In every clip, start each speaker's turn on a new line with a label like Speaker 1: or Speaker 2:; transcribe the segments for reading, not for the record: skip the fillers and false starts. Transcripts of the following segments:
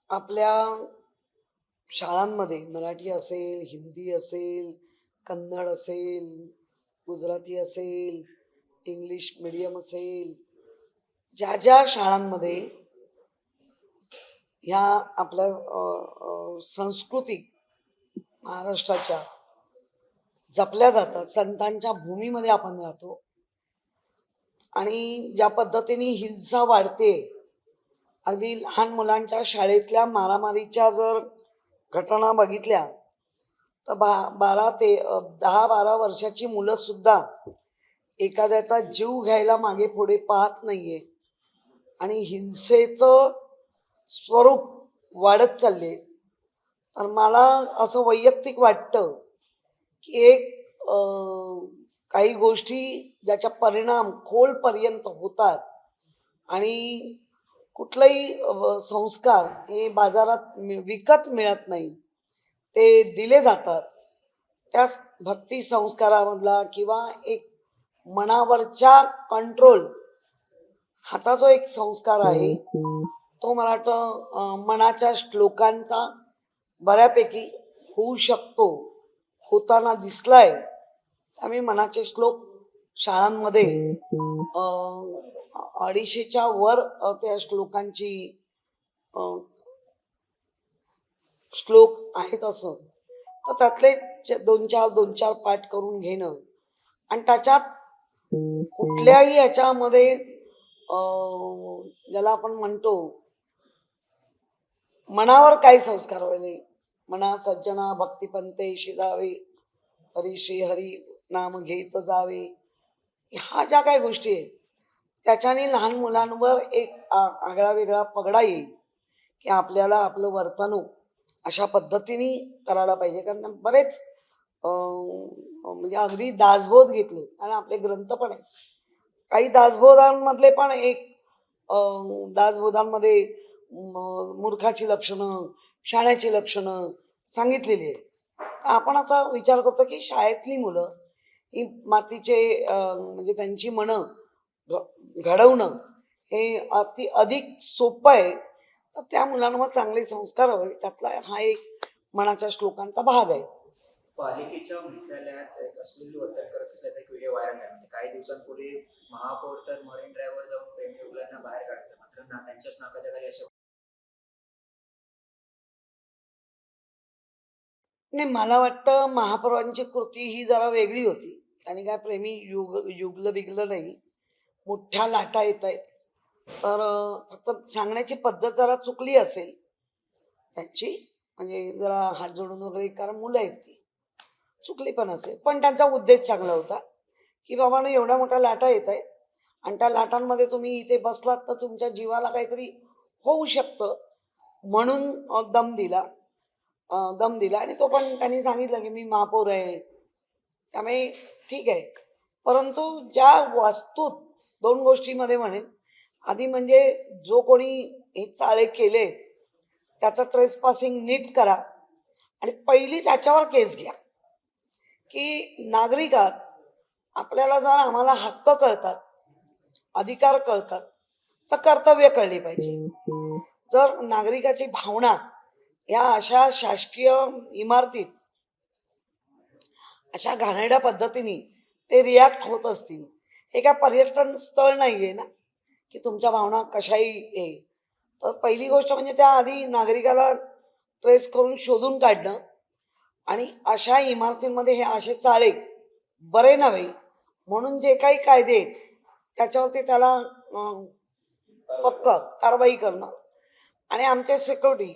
Speaker 1: आपल्या शाळांमध्ये मराठी असेल, हिंदी असेल, कन्नड असेल, गुजराती असेल, इंग्लिश मीडियम असेल, ज्या ज्या शाळांमध्ये ह्या आपल्या संस्कृती महाराष्ट्राच्या जपल्या जातात, संतांच्या भूमीमध्ये आपण राहतो आणि ज्या पद्धतीने हिंसा वाढते, अगदी लहान मुलांच्या शाळेतल्या मारामारीच्या जर घटना बघितल्या तर 10-12 वर्षाची मुलं सुद्धा एखाद्याचा जीव घ्यायला मागे पुढे पाहत नाहीये आणि हिंसेचं स्वरूप वाढत चालले. तर मला असं वैयक्तिक वाटतं की काही गोष्टी ज्याचा परिणाम खोलपर्यंत होतात आणि कुठलाही संस्कार हे बाजारात विकत मिळत नाही, ते दिले जातात. त्या भक्ती संस्कारामधला किंवा एक मनावरच्या कंट्रोल हाचा जो एक संस्कार आहे तो मला वाटतं मनाच्या श्लोकांचा बऱ्यापैकी होऊ शकतो, होताना दिसलाय. आम्ही मनाचे श्लोक शाळांमध्ये 250च्या वर त्या श्लोकांची श्लोक आहेत असं, तर त्यातले दोन चार पाठ करून घेणं आणि त्याच्यात कुठल्याही याच्यामध्ये ज्याला आपण म्हणतो मनावर काही संस्कार व्हायले, मना सज्जना भक्तिपंते शिरावे तरी श्रीहरी नाम घेत जावे, ह्या ज्या काही गोष्टी आहेत त्याच्याने लहान मुलांवर एक आगळा वेगळा पगडा येईल की आपल्याला आपलं वर्तणूक अशा पद्धतीने करायला पाहिजे. कारण बरेच म्हणजे अगदी दासबोध घेतले आणि आपले ग्रंथ पण आहेत. काही दासबोधांमधले पण एक दासबोधांमध्ये मूर्खाची लक्षणं, शाण्याची लक्षणं सांगितलेली आहेत. आपण असा विचार करतो की शाळेतली मुलं ही मातीचे म्हणजे त्यांची मनं घडवणं हे अधिक सोपं आहे. तर त्या मुलांवर चांगले संस्कार हवे, त्यातला हा एक मनाच्या श्लोकांचा भाग आहे.
Speaker 2: पालिकेच्या मुख्यालयात एक अश्लील वर्तन करत असल्याचा एक व्हिडिओ व्हायरल आहे. काही दिवसांपूर्वी महापौर तर मरीन ड्राईव्हवर जाऊन प्रेमी युगलांना बाहेर काढले, मात्र त्यांच्याच नाकाच्या खाली अशा
Speaker 1: नाही, मला वाटतं महापौरांची कृती ही जरा वेगळी होती. त्यांनी काय प्रेमी युगलं बिगलं नाही. मोठ्या लाटा येत आहेत तर फक्त सांगण्याची पद्धत जरा चुकली असेल त्यांची, म्हणजे जरा हात जोडून वगैरे, कारण मुलं आहेत ती, चुकली पण असेल. पण त्यांचा उद्देश चांगला होता की बाबा एवढ्या मोठ्या लाटा येत आहेत आणि त्या लाटांमध्ये तुम्ही इथे बसलात तर तुमच्या जीवाला काहीतरी होऊ शकतं, म्हणून दम दिला आणि तो पण त्यांनी सांगितलं की मी महापौर आहे, त्यामुळे ठीक आहे. परंतु ज्या वास्तूत दोन गोष्टीमध्ये म्हणेन, आधी म्हणजे जो कोणी हे चाळे केले त्याचं ट्रेस पासिंग नीट करा आणि पहिली त्याच्यावर केस घ्या की नागरिकात आपल्याला जर आम्हाला हक्क कळतात, अधिकार कळतात, तर कर्तव्य कळली पाहिजे. जर नागरिकाची भावना या अशा शासकीय इमारतीत अशा घाणेरड्या पद्धतीने ते रिॲक्ट होत असतील, हे काय पर्यटन स्थळ नाहीये ना की तुमच्या भावना कशाही हे. तर पहिली गोष्ट म्हणजे त्या आधी नागरिकाला ट्रेस करून शोधून काढणं आणि अशा इमारतींमध्ये हे असे चाळे बरे नव्हे म्हणून जे काही कायदे आहेत त्याच्यावरती त्याला पक्क कारवाई करणं. आणि आमचे सिक्युरिटी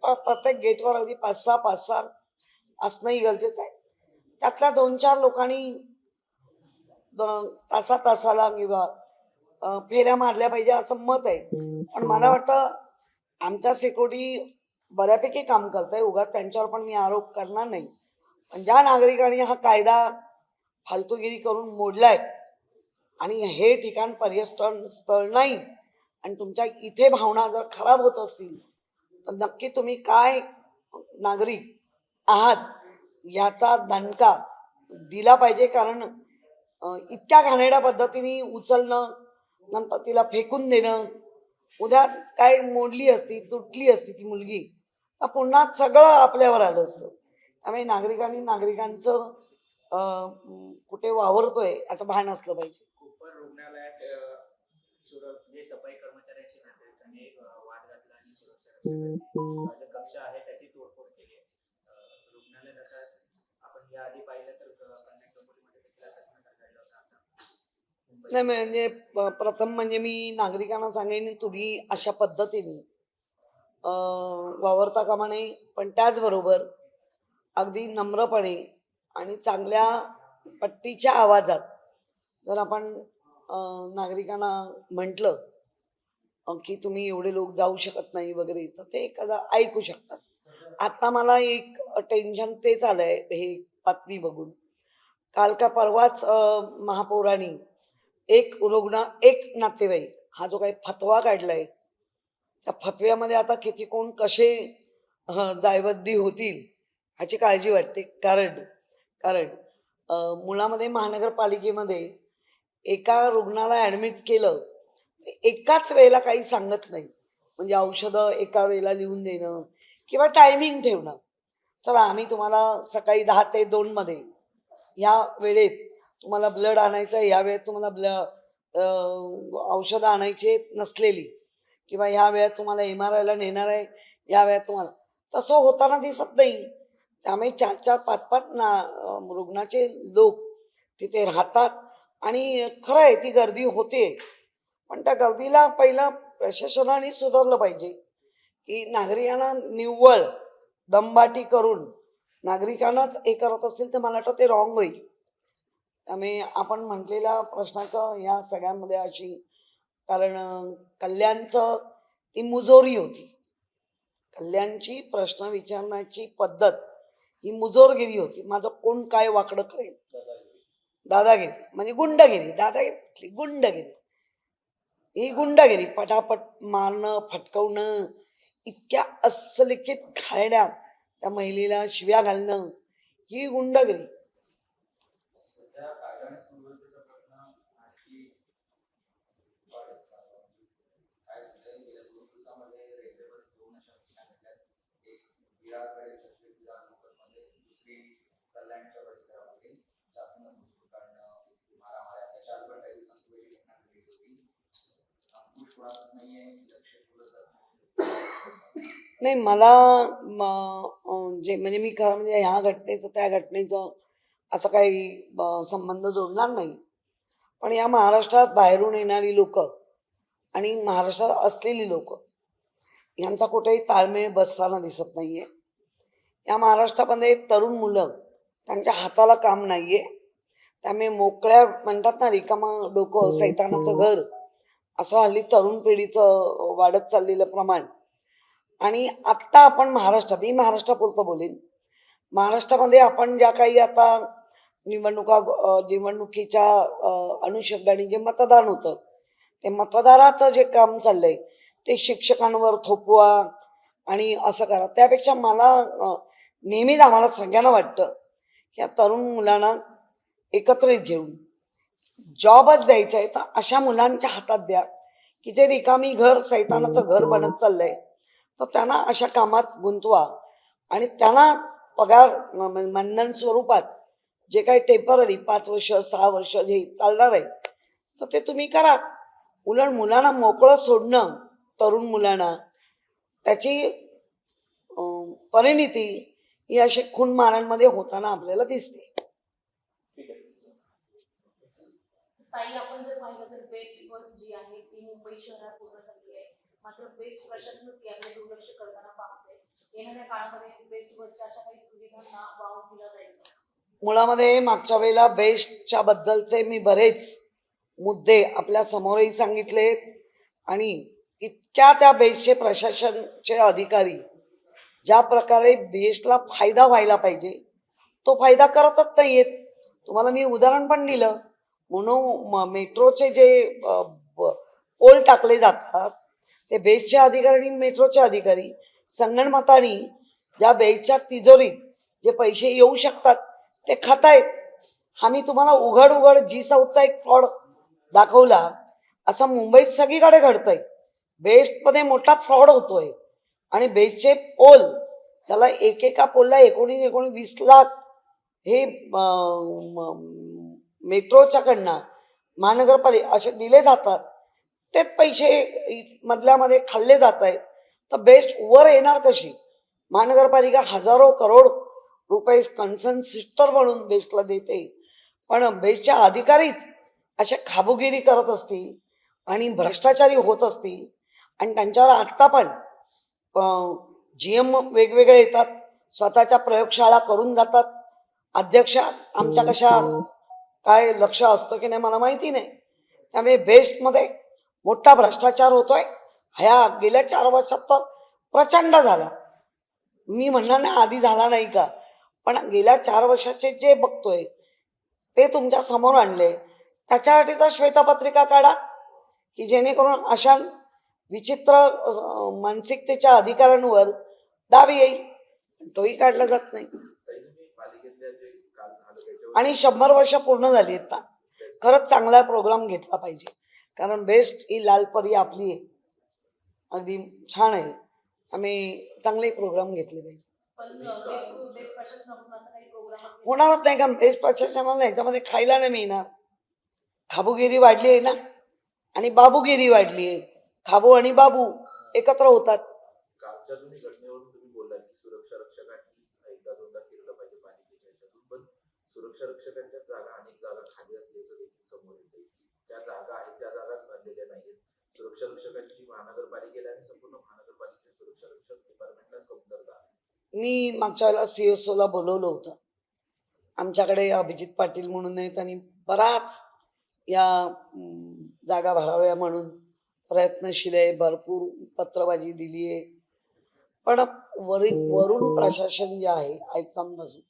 Speaker 1: प्रत्येक गेटवर अगदी 5-6 असणंही गरजेचं आहे. त्यातल्या 2-4 लोकांनी तासाला किंवा फेऱ्या मारल्या पाहिजे असं मत आहे. पण मला वाटतं आमच्या सिक्युरिटी बऱ्यापैकी काम करत आहे, उगाच त्यांच्यावर पण मी आरोप करणार नाही. पण ज्या नागरिकांनी हा कायदा फालतूगिरी करून मोडलाय आणि हे ठिकाण पर्यटन स्थळ नाही आणि तुमच्या इथे भावना जर खराब होत असतील तर नक्की तुम्ही काय नागरिक आहात याचा दणका दिला पाहिजे. कारण इतक्या घाणेरड्या पद्धतीने उचलणं, नंतर तिला फेकून देणं, उद्या काय मोडली असती, तुटली असती ती मुलगी, तर पुन्हा सगळं आपल्यावर आलं असतं. त्यामुळे नागरिकांनी नागरिकांचं कुठे वावरतोय याचं भान असलं पाहिजे.
Speaker 2: कोपर रुग्णालयात जे सफाई कर्मचाऱ्यांशी नागरिकांनी वाद घातला आणि सुरक्षा रक्षकाची जे कक्ष आहे त्याची तोडफोड केली आहे. रुग्णालयात आता आपण याआधी पाहिलं तर कन्याकुमारीमध्ये देखील असा प्रकार घडला होता आता मुंबईत.
Speaker 1: नाही म्हणजे प्रथम म्हणजे मी नागरिकांना सांगेन, तुम्ही अशा पद्धतीने वावरता कामा नये, पण त्याचबरोबर अगदी नम्रपणे आणि चांगल्या पट्टीच्या आवाजात जर आपण नागरिकांना म्हटलं की तुम्ही एवढे लोक जाऊ शकत नाही वगैरे, तर ते एखादा ऐकू शकतात. आता मला एक टेन्शन तेच आलंय हे बातमी बघून. काल का परवाच महापौरांनी एक रुग्ण एक नातेवाईक हा जो काही फतवा काढलाय, त्या फतव्यामध्ये आता किती कोण कसे जायबंदी होतील ह्याची काळजी वाटते. कारण कारण मुळामध्ये महानगरपालिकेमध्ये एका रुग्णाला ॲडमिट केलं, एकाच वेळेला काही सांगत नाही. म्हणजे औषधं एका वेळेला लिहून देणं किंवा टायमिंग ठेवणं. चला आम्ही तुम्हाला सकाळी 10 ते 2 मध्ये ह्या वेळेत तुम्हाला ब्लड आणायचं आहे, ह्या वेळेत तुम्हाला औषधं आणायची नसलेली, किंवा ह्या वेळेत तुम्हाला MRI ला नेणार आहे, या वेळेत तुम्हाला, तसं होताना दिसत नाही. त्यामुळे 4-4, 5-5 रुग्णाचे लोक तिथे राहतात आणि खरं आहे ती गर्दी होते. पण त्या गर्दीला पहिला प्रशासनाने सुधारलं पाहिजे की नागरिकांना निव्वळ दमबाटी करून नागरिकांनाच हे करत असतील तर मला वाटतं ते रॉंग होईल. त्यामुळे आपण म्हटलेल्या प्रश्नाचं या सगळ्यांमध्ये अशी, कारण कल्याणचं ती मुजोरी होती. कल्याणची प्रश्न विचारण्याची पद्धत ही मुजोरगिरी होती. माझं कोण काय वाकडं करेल, दादागिरी म्हणजे गुंडगिरी. दादागिरी गुंडगिरी, ही गुंडगिरी, पटापट मारणं, फटकवणं, इतक्या अस्सलिखित घालण्या, त्या महिलेला शिव्या घालणं, ही गुंडगिरी. नाही मला जे म्हणजे मी खरं म्हणजे ह्या घटनेचं त्या घटनेचं असं काही संबंध जोडणार नाही. पण या महाराष्ट्रात बाहेरून येणारी लोक आणि महाराष्ट्रात असलेली लोक यांचा कुठेही ताळमेळ बसताना दिसत नाहीये. या महाराष्ट्रामध्ये तरुण मुलं, त्यांच्या हाताला काम नाहीये. त्यामुळे मोकळ्या म्हणतात ना, रिकामा डोकं सैतानाचं घर, असं हल्ली तरुण पिढीचं वाढत चाललेलं प्रमाण. आणि आत्ता आपण मी महाराष्ट्रापुरतं बोलेन, महाराष्ट्रामध्ये आपण ज्या काही आता निवडणुकीच्या अनुषंगाने जे मतदान होतं, ते मतदाराचं जे काम चाललंय ते शिक्षकांवर थोपवा आणि असं करा. त्यापेक्षा मला नेहमीच आम्हाला सगळ्यांना वाटतं की या तरुण मुलांना एकत्रित घेऊन जॉबच द्यायचा आहे, तर अशा मुलांच्या हातात द्या की जे रिकामी घर सैतानाचं घर बनत चाललंय, तर त्यांना अशा कामात गुंतवा आणि त्यांना पगार मानधन स्वरूपात जे काही टेम्पररी 5 वर्ष 6 वर्ष जे चालणार आहे तर ते तुम्ही करा. उलट मुलांना मोकळं सोडणं, तरुण मुलांना, त्याची परिणिती ही अशी खून मारांमध्ये होताना आपल्याला दिसते.
Speaker 3: ताई, आपण जर पाहिलं तर बेस्ट बस जी आहे ती मुंबई शहरात पूर्ण झाली आहे, मात्र बेस्ट प्रशासनच याकडे दुर्लक्ष करताना पाहतोय. येणाऱ्या काळामध्ये बेस्ट बसच्या अशा काही सुविधांना वाव दिला जाईल.
Speaker 1: मुळामध्ये मागच्या वेळेला बेस्टच्या बद्दलचे मी बरेच मुद्दे आपल्या समोरही सांगितले आणि इतक्या त्या बेस्टचे प्रशासनचे अधिकारी ज्या प्रकारे बेस्टला फायदा व्हायला पाहिजे तो फायदा करतच नाहीयेत. तुम्हाला मी उदाहरण पण दिलं, म्हणून मेट्रोचे जे पोल टाकले जातात ते बेस्टचे अधिकारी आणि मेट्रोचे अधिकारी संगणमताने ज्या बेस्टच्या तिजोरीत जे पैसे येऊ शकतात ते खातायत. हा मी तुम्हाला उघड G साऊथचा एक फ्रॉड दाखवला. असं मुंबईत सगळीकडे घडतंय. बेस्टमध्ये मोठा फ्रॉड होतोय आणि बेस्टचे पोल त्याला एकेका पोलला 19 लाख हे मेट्रोच्या कडनं महानगरपालिका असे दिले जातात. तेच पैसे मधल्यामध्ये खाल्ले जात आहेत. तर बेस्ट वर येणार कशी? महानगरपालिका हजारो करोड रुपये कन्सन सिस्टर म्हणून बेस्टला देते, पण बेस्टच्या अधिकारीच अशा खाबुगिरी करत असतील आणि भ्रष्टाचारी होत असतील आणि त्यांच्यावर आत्ता पण GM वेगवेगळे येतात, स्वतःच्या प्रयोगशाळा करून जातात. अध्यक्ष आमच्या कशा काय लक्ष असतं की नाही मला माहिती नाही. त्यामुळे बेस्टमध्ये मोठा भ्रष्टाचार होतोय. ह्या गेल्या 4 वर्षात तर प्रचंड झाला. मी म्हणणार नाही आधी झाला नाही का, पण गेल्या 4 वर्षाचे जे बघतोय ते तुमच्या समोर आणले. त्याच्यासाठी तर श्वेतपत्रिका काढा की जेणेकरून अशा विचित्र मानसिकतेच्या अधिकाऱ्यांवर दाब येईल. तोही काढला जात नाही. आणि 100 वर्ष पूर्ण झाली आहेत ना. खरंच चांगला प्रोग्राम घेतला पाहिजे, कारण बेस्ट ही लालपरी आपली आहे, अगदी छान आहे. आम्ही चांगले प्रोग्राम घेतले पाहिजे.
Speaker 3: पण बेस्ट प्रशासनाकडून असा काही प्रोग्राम
Speaker 1: होणारच नाही, कारण बेस्ट प्रशासनाला ह्याच्यामध्ये खायला नाही मिळणार. खाबुगिरी वाढली आहे ना, आणि बाबूगिरी वाढली आहे. खाबू आणि बाबू एकत्र होतात.
Speaker 4: कालच्या तुम्ही घटनेवरून तुम्ही बोलला की सुरक्षा रक्षकांनी एकदा दोनदा केलं पाहिजे पालिकेच्या ह्याच्यातून, पण सुरक्षा रक्षकांच्या जागा अनेक जागा खाली असल्याचं देखील समोर येते. त्या जागा आहेत त्या जागाच भरलेल्या नाहीत. सुरक्षा रक्षकांची महानगरपालिकेला आणि संपूर्ण महानगरपालिकेच्या सुरक्षा रक्षक डिपार्टमेंटलाच कमतरता आहे.
Speaker 1: मी मागच्या वेळेला CSOला बोलवलं होतं. आमच्याकडे अभिजित पाटील म्हणून आहेत आणि बराच या जागा भराव्या म्हणून प्रयत्नशील आहे. भरपूर पत्रबाजी दिली आहे, पण वरून प्रशासन जे आहे आयुक्तांपासून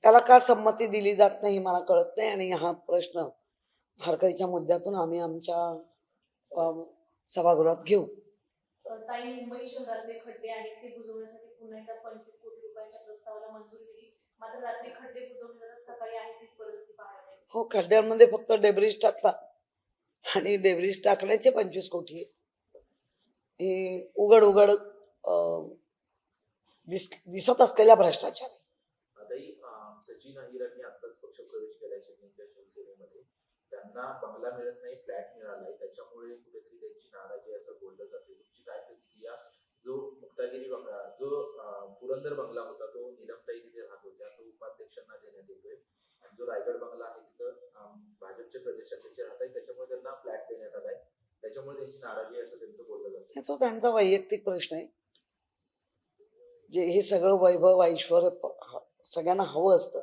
Speaker 1: त्याला का संमती दिली जात नाही मला कळत नाही. आणि हा प्रश्न हरकतीच्या मुद्द्यातून आम्ही आमच्या सभागृहात घेऊ.
Speaker 3: ताई, मुंबई शहरातले खड्डे आहेत ते बुजवण्यासाठी पुन्हा एकदा 25 कोटी रुपयांच्या प्रस्तावाला मंजुरी दिली. मात्र रात्री खड्डे बुजवले जातात, सकाळी आहे तीच परिस्थिती पाहायला मिळते.
Speaker 1: हो, खड्ड्यांमध्ये फक्त डेब्रिज टाकतात आणि डेब्रिज टाकण्याचे 25 कोटी हे उघड दिसत असलेला भ्रष्टाचार आहे.
Speaker 4: आताही सचिन अहिरांनी आत्ताच पक्ष प्रवेश केलाय शिंदेच्या शिवसेनेमध्ये. त्यांना बंगला मिळत नाही, फ्लॅट मिळालाय, त्याच्यामुळे कुठेतरी त्यांची नाराजी असं बोललं जाते. तुमची काय प्रतिक्रिया? जो मुक्तागिरी बंगला, जो पुरंदर बंगला होता तो नीलमताई तिथे राहत होत्या, तो उपाध्यक्षांना देण्यात येतोय. आणि जो रायगड बंगला आहे तिथं भाजपचे प्रदेशाध्यक्ष राहत आहेत, त्याच्यामुळे त्यांना फ्लॅट देण्यात आलाय. त्याच्यामुळे त्यांची नाराजी असं त्यांचं बोललं जातं.
Speaker 1: तो त्यांचा वैयक्तिक प्रश्न आहे. जे हे सगळं वैभव ऐश्वर सगळ्यांना हवं असतं,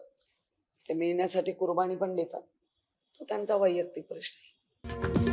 Speaker 1: ते मिळण्यासाठी कुर्बानी पण देतात. तो त्यांचा वैयक्तिक प्रश्न आहे.